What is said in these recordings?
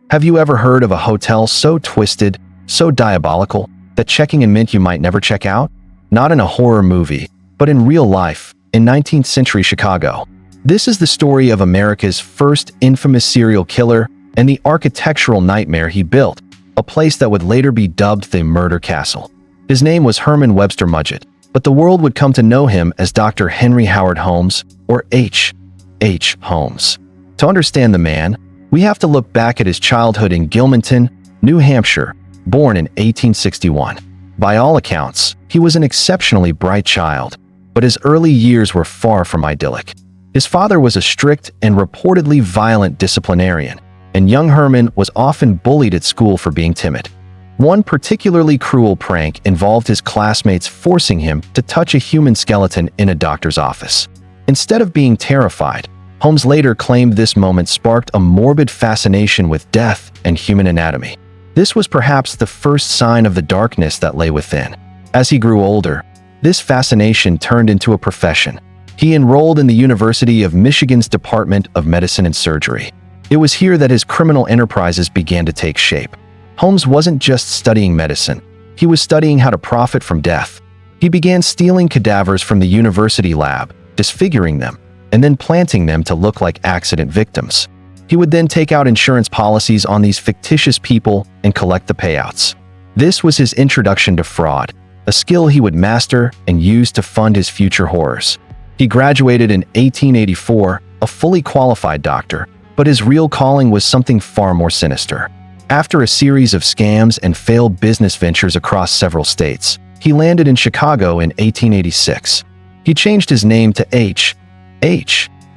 Have you ever heard of a hotel so twisted, so diabolical, that checking in meant you might never check out? Not in a horror movie, but in real life, in 19th century Chicago. This is the story of America's first infamous serial killer and the architectural nightmare he built, a place that would later be dubbed the Murder Castle. His name was Herman Webster Mudgett, but the world would come to know him as Dr. Henry Howard Holmes, or H. Holmes. To understand the man, we have to look back at his childhood in Gilmanton, New Hampshire, born in 1861. By all accounts, he was an exceptionally bright child, but his early years were far from idyllic. His father was a strict and reportedly violent disciplinarian, and young Herman was often bullied at school for being timid. One particularly cruel prank involved his classmates forcing him to touch a human skeleton in a doctor's office. Instead of being terrified, Holmes later claimed this moment sparked a morbid fascination with death and human anatomy. This was perhaps the first sign of the darkness that lay within. As he grew older, this fascination turned into a profession. He enrolled in the University of Michigan's Department of Medicine and Surgery. It was here that his criminal enterprises began to take shape. Holmes wasn't just studying medicine. He was studying how to profit from death. He began stealing cadavers from the university lab, disfiguring them, and then planting them to look like accident victims. He would then take out insurance policies on these fictitious people and collect the payouts. This was his introduction to fraud, a skill he would master and use to fund his future horrors. He graduated in 1884, a fully qualified doctor, but his real calling was something far more sinister. After a series of scams and failed business ventures across several states, he landed in Chicago in 1886. He changed his name to H.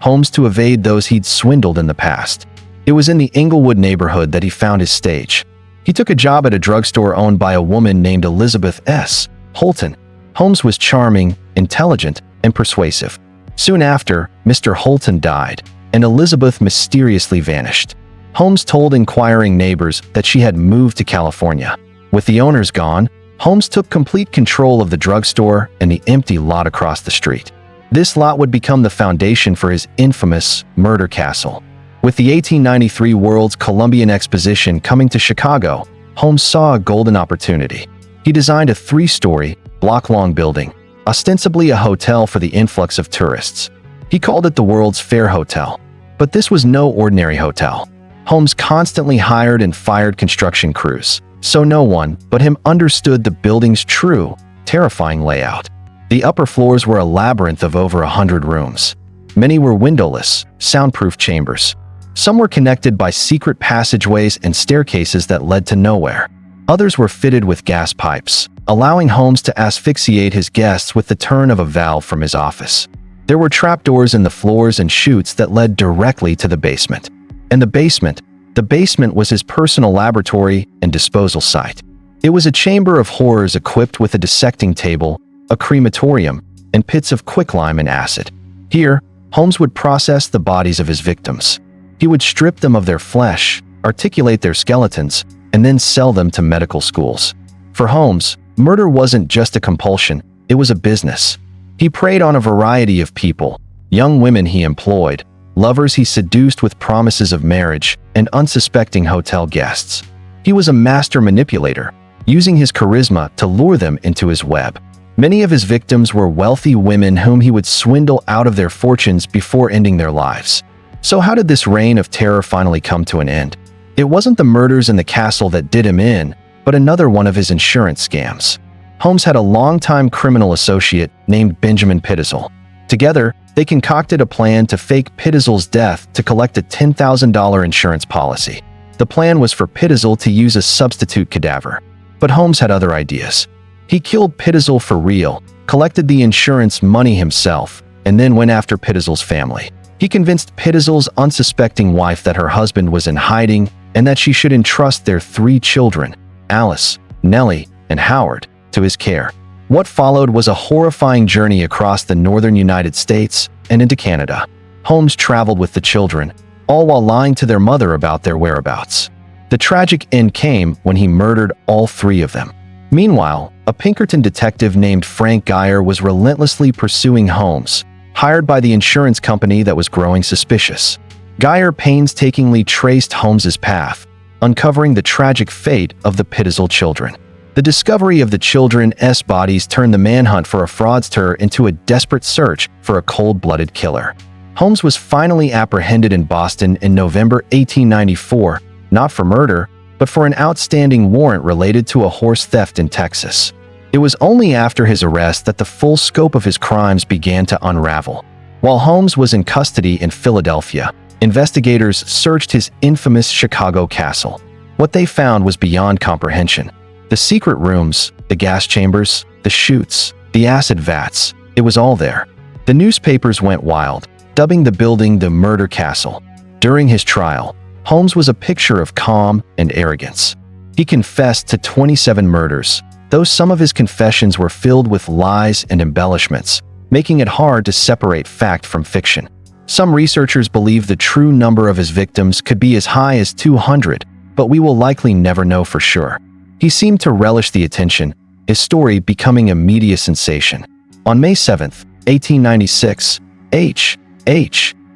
Holmes to evade those he'd swindled in the past. It was in the Englewood neighborhood that he found his stage. He took a job at a drugstore owned by a woman named Elizabeth S. Holton. Holmes was charming, intelligent, and persuasive. Soon after, Mr. Holton died, and Elizabeth mysteriously vanished. Holmes told inquiring neighbors that she had moved to California. With the owners gone, Holmes took complete control of the drugstore and the empty lot across the street. This lot would become the foundation for his infamous Murder Castle. With the 1893 World's Columbian Exposition coming to Chicago, Holmes saw a golden opportunity. He designed a 3-story, block-long building, ostensibly a hotel for the influx of tourists. He called it the World's Fair Hotel. But this was no ordinary hotel. Holmes constantly hired and fired construction crews, so no one but him understood the building's true, terrifying layout. The upper floors were a labyrinth of over 100 rooms. Many were windowless, soundproof chambers. Some were connected by secret passageways and staircases that led to nowhere. Others were fitted with gas pipes, allowing Holmes to asphyxiate his guests with the turn of a valve from his office. There were trapdoors in the floors and chutes that led directly to the basement. And the basement was his personal laboratory and disposal site. It was a chamber of horrors equipped with a dissecting table, a crematorium, and pits of quicklime and acid. Here, Holmes would process the bodies of his victims. He would strip them of their flesh, articulate their skeletons, and then sell them to medical schools. For Holmes, murder wasn't just a compulsion, it was a business. He preyed on a variety of people, young women he employed, lovers he seduced with promises of marriage, and unsuspecting hotel guests. He was a master manipulator, using his charisma to lure them into his web. Many of his victims were wealthy women whom he would swindle out of their fortunes before ending their lives. So how did this reign of terror finally come to an end? It wasn't the murders in the castle that did him in, but another one of his insurance scams. Holmes had a longtime criminal associate named Benjamin Pitzel. Together, they concocted a plan to fake Pitzel's death to collect a $10,000 insurance policy. The plan was for Pitzel to use a substitute cadaver. But Holmes had other ideas. He killed Pitzel for real, collected the insurance money himself, and then went after Pitzel's family. He convinced Pitzel's unsuspecting wife that her husband was in hiding and that she should entrust their 3 children, Alice, Nellie, and Howard, to his care. What followed was a horrifying journey across the northern United States and into Canada. Holmes traveled with the children, all while lying to their mother about their whereabouts. The tragic end came when he murdered all 3 of them. Meanwhile, a Pinkerton detective named Frank Geyer was relentlessly pursuing Holmes, hired by the insurance company that was growing suspicious. Geyer painstakingly traced Holmes's path, uncovering the tragic fate of the Pitzel children. The discovery of the children's bodies turned the manhunt for a fraudster into a desperate search for a cold-blooded killer. Holmes was finally apprehended in Boston in November 1894, not for murder, but for an outstanding warrant related to a horse theft in Texas. It was only after his arrest that the full scope of his crimes began to unravel. While Holmes was in custody in Philadelphia, investigators searched his infamous Chicago castle. What they found was beyond comprehension. The secret rooms, the gas chambers, the chutes, the acid vats, it was all there. The newspapers went wild, dubbing the building the Murder Castle. During his trial, Holmes was a picture of calm and arrogance. He confessed to 27 murders, though some of his confessions were filled with lies and embellishments, making it hard to separate fact from fiction. Some researchers believe the true number of his victims could be as high as 200, but we will likely never know for sure. He seemed to relish the attention, his story becoming a media sensation. On May 7, 1896, H.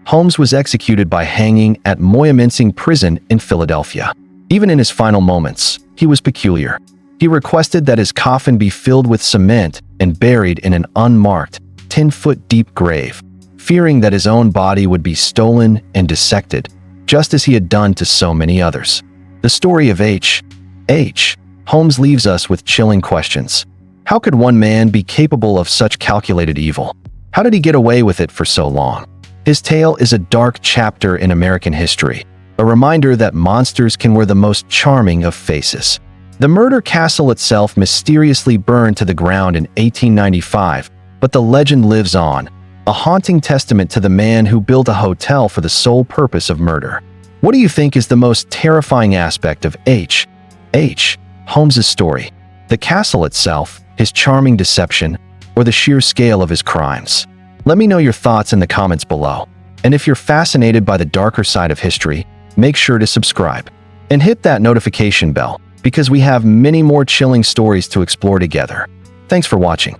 Holmes was executed by hanging at Moyamensing Prison in Philadelphia. Even in his final moments, he was peculiar. He requested that his coffin be filled with cement and buried in an unmarked, 10-foot-deep grave, fearing that his own body would be stolen and dissected, just as he had done to so many others. The story of H. Holmes leaves us with chilling questions. How could one man be capable of such calculated evil? How did he get away with it for so long? His tale is a dark chapter in American history, a reminder that monsters can wear the most charming of faces. The murder castle itself mysteriously burned to the ground in 1895, but the legend lives on, a haunting testament to the man who built a hotel for the sole purpose of murder. What do you think is the most terrifying aspect of H. Holmes' story? The castle itself, his charming deception, or the sheer scale of his crimes? Let me know your thoughts in the comments below. And if you're fascinated by the darker side of history, make sure to subscribe and hit that notification bell, because we have many more chilling stories to explore together. Thanks for watching.